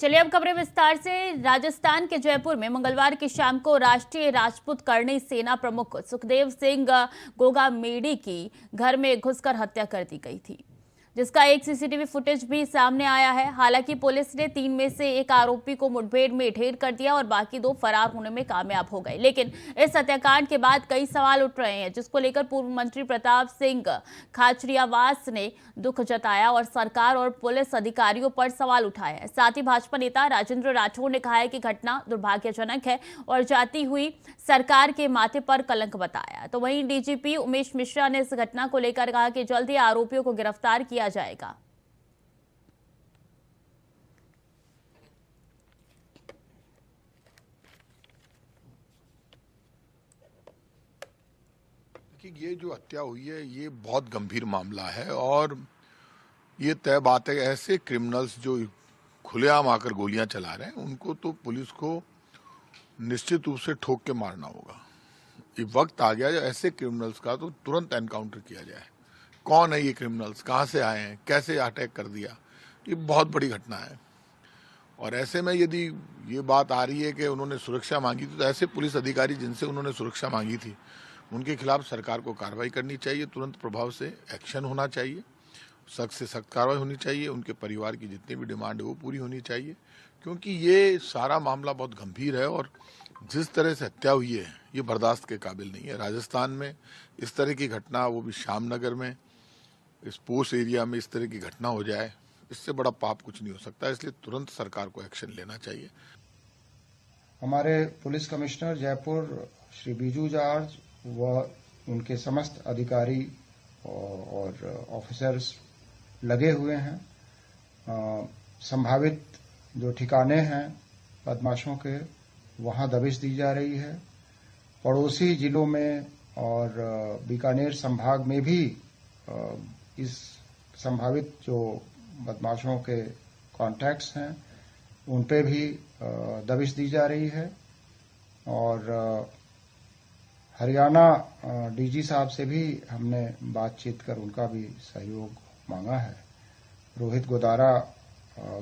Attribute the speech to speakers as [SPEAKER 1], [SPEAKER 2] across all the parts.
[SPEAKER 1] चलिए अब खबरें विस्तार से। राजस्थान के जयपुर में मंगलवार की शाम को राष्ट्रीय राजपूत करणी सेना प्रमुख सुखदेव सिंह गोगामेडी की घर में घुसकर हत्या कर दी गई थी, जिसका एक सीसीटीवी फुटेज भी सामने आया है। हालांकि पुलिस ने 3 में से एक आरोपी को मुठभेड़ में ढेर कर दिया और बाकी 2 फरार होने में कामयाब हो गए। लेकिन इस हत्याकांड के बाद कई सवाल उठ रहे हैं, जिसको लेकर पूर्व मंत्री प्रताप सिंह खाचरियावास ने दुख जताया और सरकार और पुलिस अधिकारियों पर सवाल उठाया है। साथ ही भाजपा नेता राजेंद्र राठौड़ ने कहा है कि घटना दुर्भाग्यजनक है और जाती हुई सरकार के माथे पर कलंक बताया। तो वहीं डीजीपी उमेश मिश्रा ने इस घटना को लेकर कहा कि जल्द ही आरोपियों को गिरफ्तार किया जाएगा।
[SPEAKER 2] कि ये जो हत्या हुई है ये बहुत गंभीर मामला है और ये तय बात है, ऐसे क्रिमिनल्स जो खुलेआम आकर गोलियां चला रहे हैं उनको तो पुलिस को निश्चित रूप से ठोक के मारना होगा। ये वक्त आ गया है ऐसे क्रिमिनल्स का तो तुरंत एनकाउंटर किया जाए। कौन है ये क्रिमिनल्स, कहां से आए हैं, कैसे अटैक कर दिया, ये बहुत बड़ी घटना है। और ऐसे में यदि ये बात आ रही है कि उन्होंने सुरक्षा मांगी थी, तो ऐसे पुलिस अधिकारी जिनसे उन्होंने सुरक्षा मांगी थी उनके खिलाफ सरकार को कार्रवाई करनी चाहिए, तुरंत प्रभाव से एक्शन होना चाहिए, सख्त से सख्त कार्रवाई होनी चाहिए। उनके परिवार की जितनी भी डिमांड है वो पूरी होनी चाहिए, क्योंकि ये सारा मामला बहुत गंभीर है और जिस तरह से हत्या हुई है ये बर्दाश्त के काबिल नहीं है। राजस्थान में इस तरह की घटना, वो भी श्यामनगर में, इस पोस्ट एरिया में इस तरह की घटना हो जाए, इससे बड़ा पाप कुछ नहीं हो सकता। इसलिए तुरंत सरकार को एक्शन लेना चाहिए।
[SPEAKER 3] हमारे police commissioner Jaipur Shri Biju George व उनके समस्त अधिकारी और ऑफिसर्स लगे हुए हैं। संभावित जो ठिकाने हैं बदमाशों के, वहां दबिश दी जा रही है। पड़ोसी जिलों में और बीकानेर संभाग में भी इस संभावित जो बदमाशों के कॉन्टैक्ट्स हैं उन पे भी दबिश दी जा रही है। और हरियाणा डीजी साहब से भी हमने बातचीत कर उनका भी सहयोग मांगा है। रोहित गोदारा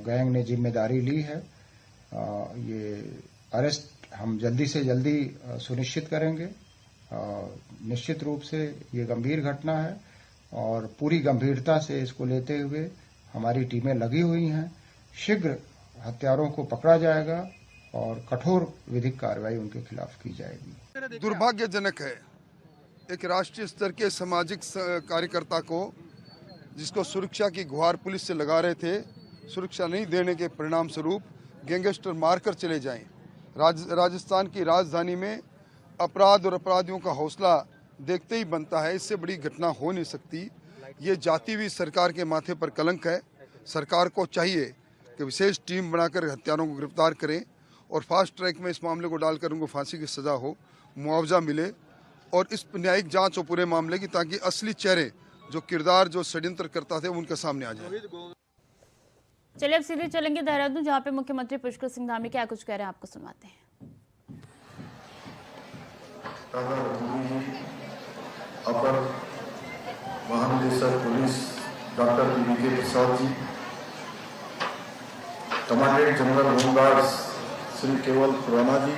[SPEAKER 3] गैंग ने जिम्मेदारी ली है। ये अरेस्ट हम जल्दी से जल्दी सुनिश्चित करेंगे। निश्चित रूप से ये गंभीर घटना है और पूरी गंभीरता से इसको लेते हुए हमारी टीमें लगी हुई हैं। शीघ्र हत्यारों को पकड़ा जाएगा और कठोर विधिक कार्रवाई उनके खिलाफ की जाएगी।
[SPEAKER 4] दुर्भाग्यजनक है एक राष्ट्रीय स्तर के सामाजिक कार्यकर्ता को, जिसको सुरक्षा की गुहार पुलिस से लगा रहे थे, सुरक्षा नहीं देने के परिणाम स्वरूप गैंगस्टर मारकर चले जाएं। राजस्थान की राजधानी में अपराध और अपराधियों का हौसला देखते ही बनता है। इससे बड़ी घटना हो नहीं सकती। ये जाती हुई सरकार के माथे पर कलंक है। सरकार को चाहिए कि विशेष टीम बनाकर हत्यारों को गिरफ्तार करें और फास्ट ट्रैक में इस मामले को डालकर उनको फांसी की सजा हो, मुआवजा मिले और इस न्यायिक जांच हो पूरे मामले की, ताकि असली चेहरे जो किरदार जो षड्यंत्र करता थे उनके सामने आ जाए।
[SPEAKER 1] चलिए अब सीधे चलेंगे देहरादून, जहां पे मुख्यमंत्री पुष्कर सिंह धामी क्या कुछ कह रहे हैं आपको सुनवाते हैं।
[SPEAKER 5] अपर महानिदेशक police doctor PK. Prasad ji, commandant general home guards Shri केवल खुराना जी,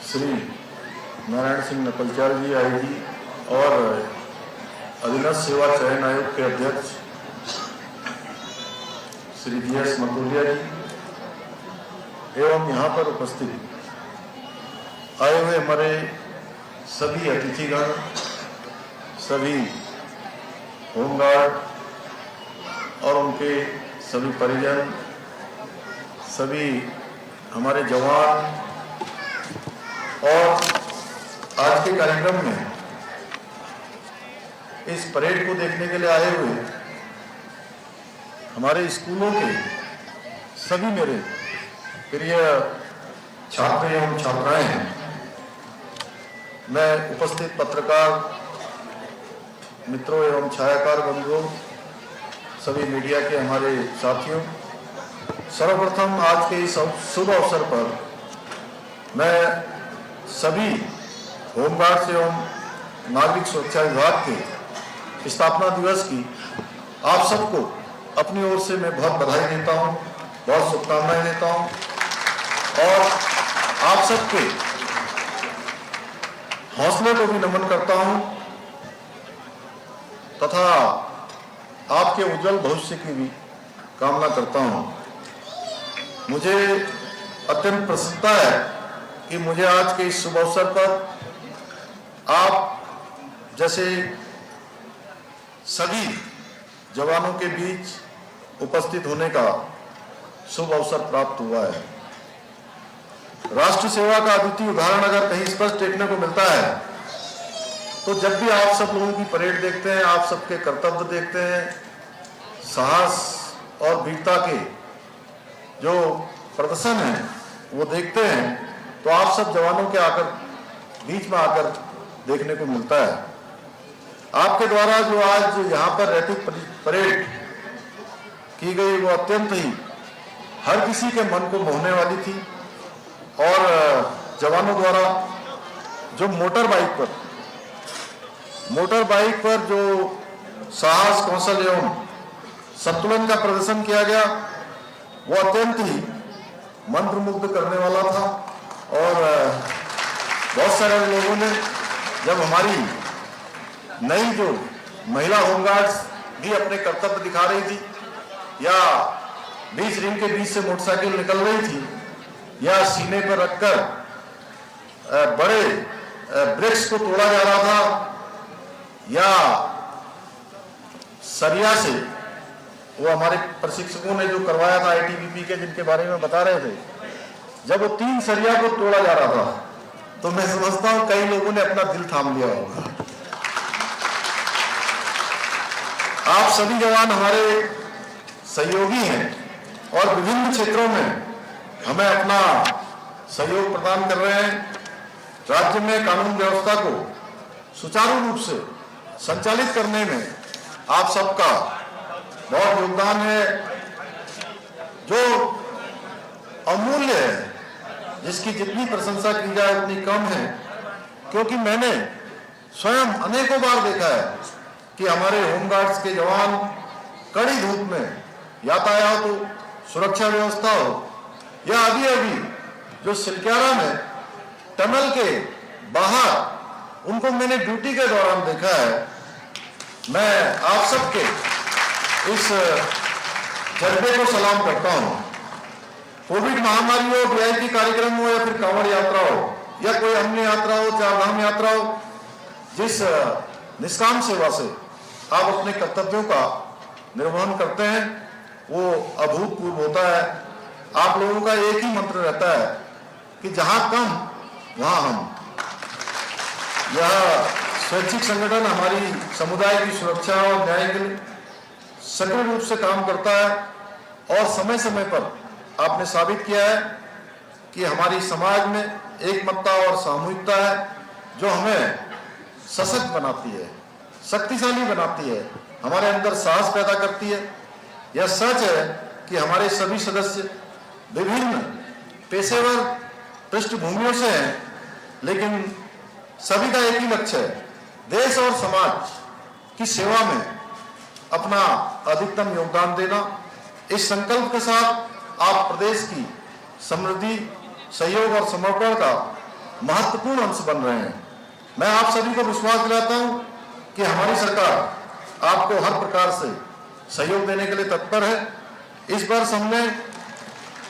[SPEAKER 5] श्री नारायण सिंह नकलचार जी आईजी और अधीनस्थ सेवा चयन आयोग के अध्यक्ष श्री जी.एस. मकुलिया जी एवं यहाँ पर उपस्थित आए हुए हमारे सभी अतिथिगण, सभी होमगार्ड और उनके सभी परिजन, सभी हमारे जवान और आज के कार्यक्रम में इस परेड को देखने के लिए आए हुए हमारे स्कूलों के सभी मेरे प्रिय छात्र एवं छात्राएं हैं। मैं उपस्थित पत्रकार मित्रों एवं छायाकार बंधुओं, सभी मीडिया के हमारे साथियों, सर्वप्रथम आज के इस शुभ अवसर पर मैं सभी होमगार्ड्स एवं नागरिक सुरक्षा विभाग के स्थापना दिवस की आप सबको अपनी ओर से मैं बहुत बधाई देता हूं, बहुत शुभकामनाएं देता हूं और आप सबके हौसले को भी नमन करता हूं तथा आपके उज्जवल भविष्य की भी कामना करता हूं। मुझे अत्यंत प्रसन्नता है कि मुझे आज के इस शुभ अवसर पर आप जैसे सभी जवानों के बीच उपस्थित होने का शुभ अवसर प्राप्त हुआ है। राष्ट्र सेवा का अद्वितीय उदाहरण अगर कहीं स्पष्ट देखने को मिलता है तो जब भी आप सब लोगों की परेड देखते हैं, आप सबके कर्तव्य देखते हैं, साहस और वीरता के जो प्रदर्शन है वो देखते हैं तो आप सब जवानों के बीच में आकर देखने को मिलता है। आपके द्वारा जो आज यहाँ पर रैपिड परेड की गई वो अत्यंत ही हर किसी के मन को मोहने वाली थी और जवानों द्वारा जो मोटर बाइक पर जो साहस, कौशल एवं संतुलन का प्रदर्शन किया गया वो अत्यंत ही मंत्रमुग्ध करने वाला था और बहुत सारे लोगों ने जब हमारी नई जो महिला होमगार्ड्स भी अपने कर्तव्य दिखा रही थी या बीच रिंग के बीच से मोटरसाइकिल निकल रही थी या सीने पर रखकर बड़े ब्रेक्स को तोड़ा जा रहा था या सरिया से वो हमारे प्रशिक्षकों ने जो करवाया था आईटीबीपी के जिनके बारे में बता रहे थे, जब वो 3 सरिया को तोड़ा जा रहा था तो मैं समझता हूं कई लोगों ने अपना दिल थाम लिया होगा। आप सभी जवान हमारे सहयोगी हैं और विभिन्न क्षेत्रों में हमें अपना सहयोग प्रदान कर रहे हैं। राज्य में कानून व्यवस्था को सुचारू रूप से संचालित करने में आप सबका बहुत योगदान है जो अमूल्य है, जिसकी जितनी प्रशंसा की जाए उतनी कम है, क्योंकि मैंने स्वयं अनेकों बार देखा है कि हमारे होमगार्ड्स के जवान कड़ी धूप में यातायात हो, सुरक्षा व्यवस्था हो या अभी जो सिलक्यारा में टनल के बाहर उनको मैंने ड्यूटी के दौरान देखा है। मैं आप सबके इस जज्बे को सलाम करता हूं। कोविड महामारी हो, वीआईपी कार्यक्रम हो या फिर कांवड़ यात्रा हो या कोई अन्य यात्रा हो, चारधाम यात्रा हो, जिस निष्काम सेवा से आप अपने कर्तव्यों का निर्वहन करते हैं वो अभूतपूर्व होता है। आप लोगों का एक ही मंत्र रहता है कि जहां कम वहां हम। यह स्वैच्छिक संगठन हमारी समुदाय की सुरक्षा और न्याय के लिए सक्रिय रूप से काम करता है और समय समय पर आपने साबित किया है कि हमारी समाज में एकमतता और सामूहिकता है जो हमें सशक्त बनाती है, शक्तिशाली बनाती है, हमारे अंदर साहस पैदा करती है। यह सच है कि हमारे सभी सदस्य विभिन्न पेशेवर पृष्ठभूमियों से हैं, लेकिन सभी का एक ही लक्ष्य है, देश और समाज की सेवा में अपना अधिकतम योगदान देना। इस संकल्प के साथ आप प्रदेश की समृद्धि, सहयोग और समर्पण का महत्वपूर्ण अंश बन रहे हैं। मैं आप सभी को विश्वास दिलाता हूं कि हमारी सरकार आपको हर प्रकार से सहयोग देने के लिए तत्पर है। इस वर्ष हमने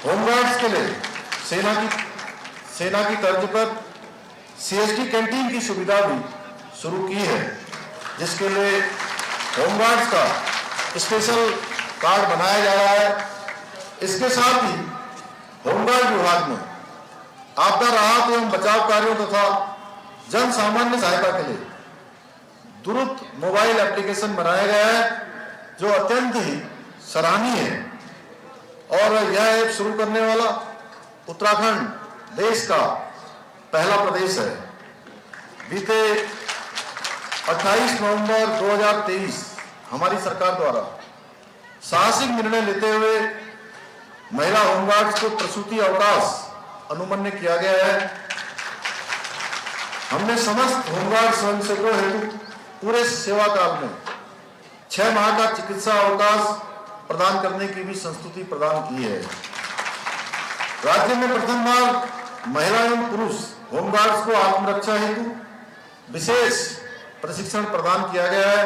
[SPEAKER 5] होमगार्ड्स के लिए सेना की तर्ज पर सीएसटी कैंटीन की सुविधा भी शुरू की है, जिसके लिए होमगार्ड्स का स्पेशल कार्ड बनाया जा रहा है। इसके साथ ही होमगार्ड विभाग में आपदा राहत एवं बचाव कार्यों तथा जन सामान्य सहायता के लिए तुरंत मोबाइल एप्लीकेशन बनाया गया है जो अत्यंत ही सराहनीय है और यह ऐप शुरू करने वाला उत्तराखंड देश का पहला प्रदेश है। बीते 28 नवंबर 2023 हमारी सरकार द्वारा साहसिक निर्णय लेते हुए महिला होमगार्ड्स को प्रसूति अवकाश अनुमन्य किया गया है। हमने समस्त होमगार्ड स्वयंसेवकों हेतु पूरे सेवा काल में 6 माह का चिकित्सा अवकाश प्रदान करने की भी संस्तुति प्रदान की है। राज्य में प्रथम बार महिला एवं पुरुष होमगार्ड्स को आत्मरक्षा हेतु विशेष प्रशिक्षण प्रदान किया गया है।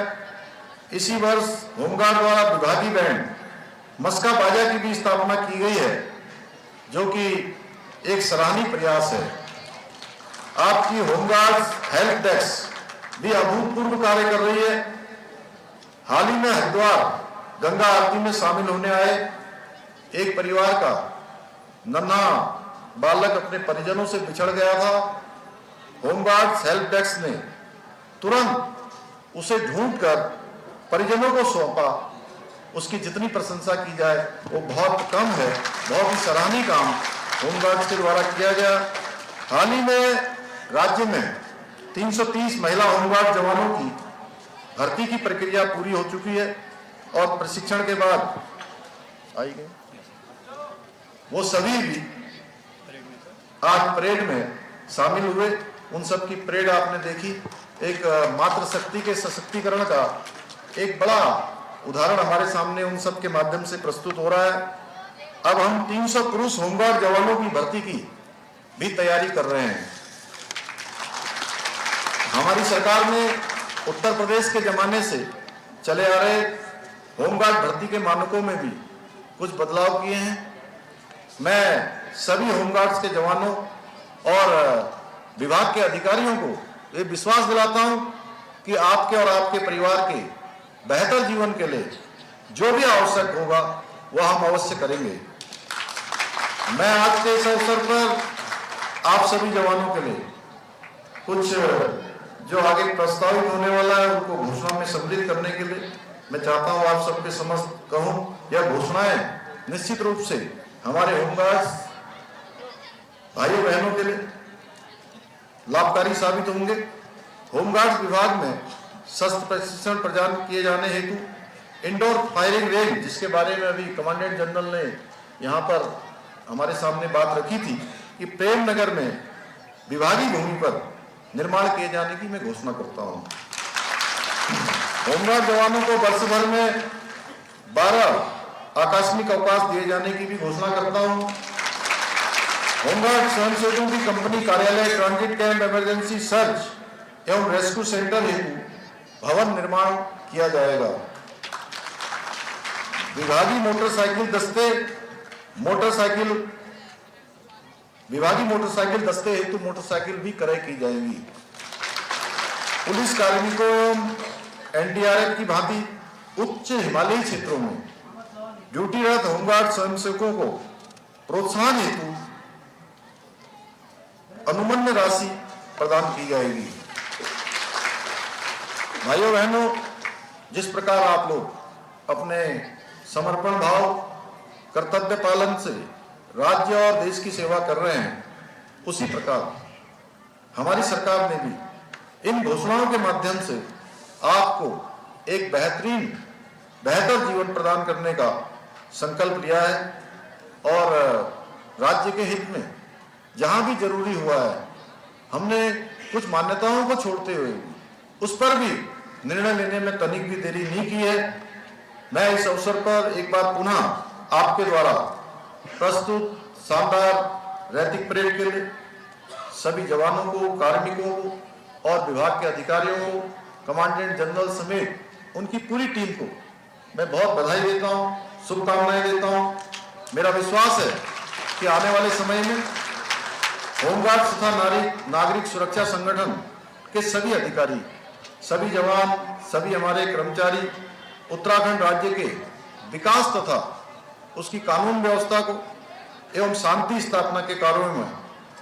[SPEAKER 5] इसी वर्ष होमगार्ड द्वारा विभागीय बैंड मस्का बाजा की भी स्थापना की गई है, जो कि एक सराहनीय प्रयास है। आपकी होमगार्ड्स हेल्प डेस्क भी अभूतपूर्व कार्य कर रही है। हाल ही में हरिद्वार गंगा आरती में शामिल होने आए एक परिवार का नन्हा बालक अपने परिजनों से बिछड़ गया था। होमगार्ड्स हेल्प डेस्क ने तुरंत उसे ढूंढकर परिजनों को सौंपा। उसकी जितनी प्रशंसा की जाए वो बहुत कम है। बहुत ही सराहनीय काम होमगार्ड्स के द्वारा किया गया। हाल ही में राज्य में 330 महिला होमगार्ड जवानों की भर्ती की प्रक्रिया पूरी हो चुकी है और प्रशिक्षण के बाद आई गए वो सभी भी आज परेड में शामिल हुए। उन सब की परेड आपने देखी। एक मातृशक्ति के सशक्तिकरण का एक बड़ा उदाहरण हमारे सामने उन सब के माध्यम से प्रस्तुत हो रहा है। अब हम 300 पुरुष होमगार्ड जवानों की भर्ती की भी तैयारी कर रहे हैं। हमारी सरकार ने उत्तर प्रदेश के जमाने से चले आ रहे होमगार्ड भर्ती के मानकों में भी कुछ बदलाव किए हैं। मैं सभी होमगार्ड्स के जवानों और विभाग के अधिकारियों को ये विश्वास दिलाता हूं कि आपके और आपके परिवार के बेहतर जीवन के लिए जो भी आवश्यक होगा वह हम अवश्य करेंगे। मैं आज के इस अवसर पर आप सभी जवानों के लिए कुछ जो आगे प्रस्तावित होने वाला है उनको घोषणा में सम्मिलित करने के लिए मैं चाहता हूं आप सबके समक्ष कहूं। यह घोषणाएं निश्चित रूप से हमारे होमगार्ड्स भाइयों बहनों के लिए लाभकारी साबित होंगे। होमगार्ड्स विभाग में शस्त्र प्रशिक्षण प्रदान किए जाने हेतु इंडोर फायरिंग रेंज, जिसके बारे में अभी कमांडेंट जनरल ने यहाँ पर हमारे सामने बात रखी थी कि प्रेम नगर में विभागीय भूमि पर निर्माण किए जाने की मैं घोषणा करता हूँ। होमगार्ड जवानों को वर्ष भर में 12 आकस्मिक अवकाश दिए जाने की भी घोषणा करता हूँ। होमगार्ड स्वयंसेवकों की कंपनी कार्यालय, ट्रांजिट कैंप, इमरजेंसी सर्च एवं रेस्क्यू सेंटर हेतु भवन निर्माण किया जाएगा। विभागीय मोटरसाइकिल दस्ते हेतु मोटरसाइकिल भी क्रय की जाएगी। पुलिस कार्मिकों एवं एनडीआरएफ की भांति उच्च हिमालयी क्षेत्रों में ड्यूटीरत होमगार्ड स्वयंसेवकों को प्रोत्साहन हेतु अनुमन्य राशि प्रदान की जाएगी। भाइयों बहनों, जिस प्रकार आप लोग अपने समर्पण भाव, कर्तव्य पालन से राज्य और देश की सेवा कर रहे हैं, उसी प्रकार हमारी सरकार ने भी इन घोषणाओं के माध्यम से आपको एक बेहतर जीवन प्रदान करने का संकल्प लिया है और राज्य के हित में जहां भी जरूरी हुआ है हमने कुछ मान्यताओं को छोड़ते हुए उस पर भी निर्णय लेने में तनिक भी देरी नहीं की है। मैं इस अवसर पर एक बार पुनः आपके द्वारा प्रस्तुत शानदार रैतिक परेड के लिए सभी जवानों को, कार्मिकों को और विभाग के अधिकारियों को, कमांडेंट जनरल समेत उनकी पूरी टीम को मैं बहुत बधाई देता हूं, शुभकामनाएं देता हूं। मेरा विश्वास है कि आने वाले समय में होमगार्ड तथा नागरिक सुरक्षा संगठन के सभी अधिकारी, सभी जवान, सभी हमारे कर्मचारी उत्तराखंड राज्य के विकास तथा उसकी कानून व्यवस्था को एवं शांति स्थापना के कार्यों में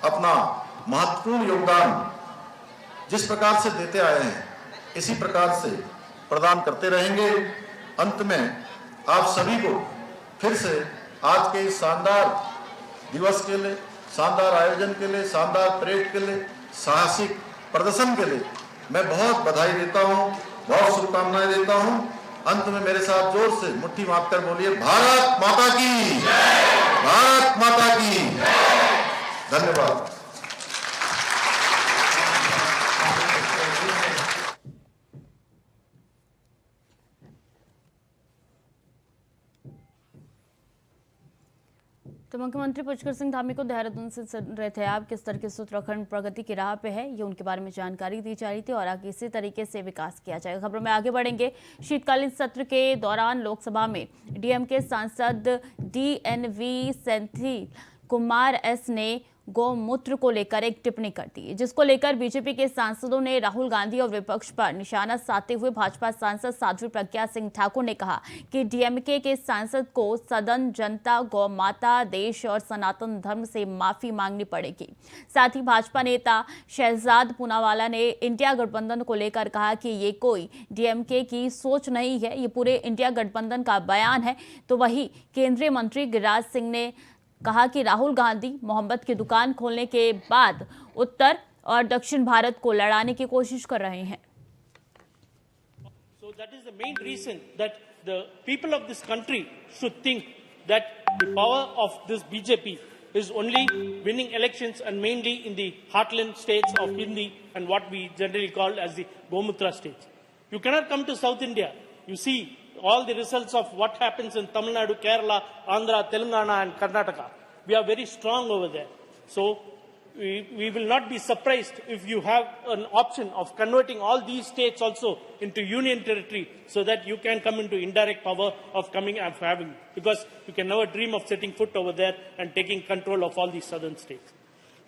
[SPEAKER 5] अपना महत्वपूर्ण योगदान जिस प्रकार से देते आए हैं इसी प्रकार से प्रदान करते रहेंगे। अंत में आप सभी को फिर से आज के इस शानदार दिवस के लिए, शानदार आयोजन के लिए, शानदार परेड के लिए, साहसिक प्रदर्शन के लिए मैं बहुत बधाई देता हूं, बहुत शुभकामनाएं देता हूं। अंत में मेरे साथ जोर से मुट्ठी मारकर बोलिए, भारत माता की जय, भारत माता की जय। धन्यवाद।
[SPEAKER 1] तो मुख्यमंत्री पुष्कर सिंह धामी को देहरादून से सुन रहे थे आप। किस तरीके से उत्तराखंड प्रगति की राह पे है, ये उनके बारे में जानकारी दी जा रही थी और आगे इसी तरीके से विकास किया जाएगा। खबरों में आगे बढ़ेंगे। शीतकालीन सत्र के दौरान लोकसभा में डीएमके सांसद DNV सेंथिल कुमार एस ने गौमूत्र को लेकर एक टिप्पणी कर दी, जिसको लेकर बीजेपी के सांसदों ने राहुल गांधी और विपक्ष पर निशाना साधते हुए भाजपा सांसद साध्वी प्रज्ञा सिंह ठाकुर ने कहा कि डीएमके के सांसद को सदन, जनता, गौ माता, देश और सनातन धर्म से माफी मांगनी पड़ेगी। साथ ही भाजपा नेता शहजाद पूनावाला ने इंडिया गठबंधन को लेकर कहा कि ये कोई डीएमके की सोच नहीं है, ये पूरे इंडिया गठबंधन का बयान है। तो वही केंद्रीय मंत्री गिरिराज सिंह ने कहा कि राहुल गांधी मोहब्बत की दुकान खोलने के बाद उत्तर और दक्षिण भारत को लड़ाने की कोशिश कर रहे हैं।
[SPEAKER 6] So that is the main reason that the people of this country should think that the power of this BJP is only winning elections and mainly in the heartland states of Hindi and what we generally call as the Gomutra states. You cannot come to South India. You see all the results of what happens in Tamil Nadu, Kerala, Andhra, Telangana and Karnataka. We are very strong over there. So we will not be surprised if you have an option of converting all these states also into union territory so that you can come into indirect power of coming and having, because you can never dream of setting foot over there and taking control of all these southern states.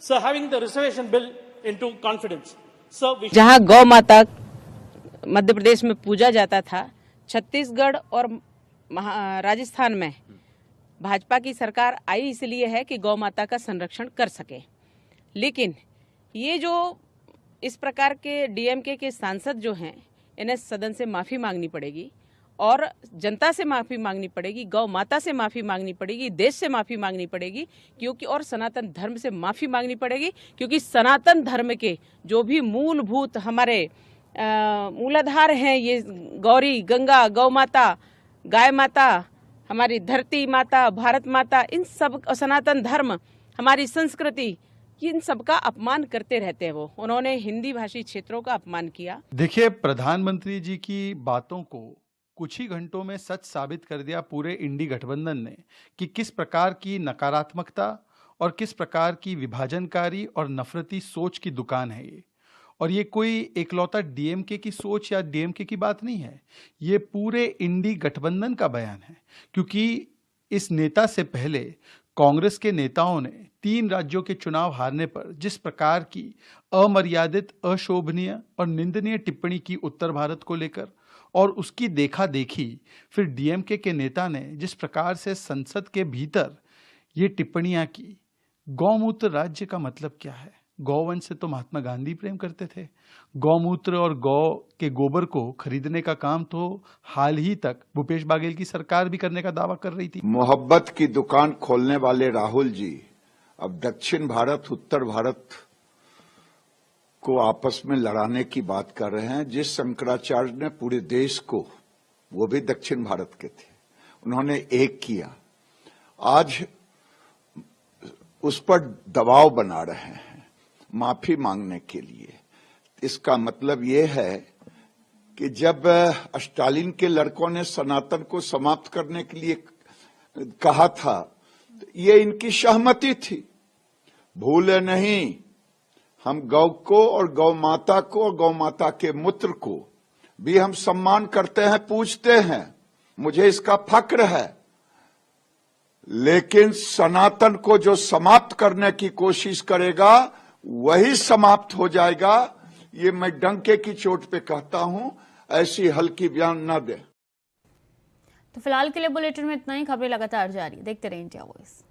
[SPEAKER 6] So having the reservation bill into confidence. So
[SPEAKER 7] जहां गौ माता मध्य प्रदेश में पूजा जाता था, छत्तीसगढ़ और राजस्थान में भाजपा की सरकार आई इसलिए है कि गौ माता का संरक्षण कर सके। लेकिन ये जो इस प्रकार के डीएमके के सांसद जो हैं, इन्हें सदन से माफी मांगनी पड़ेगी और जनता से माफी मांगनी पड़ेगी, गौ माता से माफी मांगनी पड़ेगी, देश से माफी मांगनी पड़ेगी, क्योंकि और सनातन धर्म से माफी मांगनी पड़ेगी, क्योंकि सनातन धर्म के जो भी मूलभूत हमारे मूलाधार हैं, ये गौरी, गंगा, गौ माता, गाय माता, हमारी धरती माता, भारत माता, इन सब सनातन धर्म, हमारी संस्कृति, इन सब का अपमान करते रहते हैं। वो उन्होंने हिंदी भाषी क्षेत्रों का अपमान किया।
[SPEAKER 8] देखिए, प्रधानमंत्री जी की बातों को कुछ ही घंटों में सच साबित कर दिया पूरे इंडी गठबंधन ने कि किस प्रकार की नकारात्मकता और किस प्रकार की विभाजनकारी और नफरती सोच की दुकान है ये। और ये कोई एकलौता डीएमके की सोच या डीएमके की बात नहीं है, ये पूरे इंडी गठबंधन का बयान है। क्योंकि इस नेता से पहले कांग्रेस के नेताओं ने 3 राज्यों के चुनाव हारने पर जिस प्रकार की अमर्यादित, अशोभनीय और निंदनीय टिप्पणी की उत्तर भारत को लेकर, और उसकी देखा देखी फिर डीएमके के नेता ने जिस प्रकार से संसद के भीतर ये टिप्पणियां की। गौमूत्र राज्य का मतलब क्या है? गौवंश से तो महात्मा गांधी प्रेम करते थे। गौमूत्र और गौ के गोबर को खरीदने का काम तो हाल ही तक भूपेश बघेल की सरकार भी करने का दावा कर रही थी।
[SPEAKER 9] मोहब्बत की दुकान खोलने वाले राहुल जी अब दक्षिण भारत, उत्तर भारत को आपस में लड़ाने की बात कर रहे हैं। जिस शंकराचार्य ने पूरे देश को, वो भी दक्षिण भारत के थे, उन्होंने एक किया, आज उस पर दबाव बना रहे हैं माफी मांगने के लिए। इसका मतलब ये है कि जब स्टालिन के लड़कों ने सनातन को समाप्त करने के लिए कहा था, तो ये इनकी सहमति थी। भूले नहीं, हम गौ को और गौ माता को और गौ माता के मूत्र को भी हम सम्मान करते हैं, पूजते हैं, मुझे इसका फक्र है। लेकिन सनातन को जो समाप्त करने की कोशिश करेगा वही समाप्त हो जाएगा। ये मैं डंके की चोट पे कहता हूं, ऐसी हल्की बयान न दे।
[SPEAKER 1] तो फिलहाल के लिए बुलेटिन में इतना ही। खबरें लगातार जारी, देखते रहिए इंडिया वॉइस।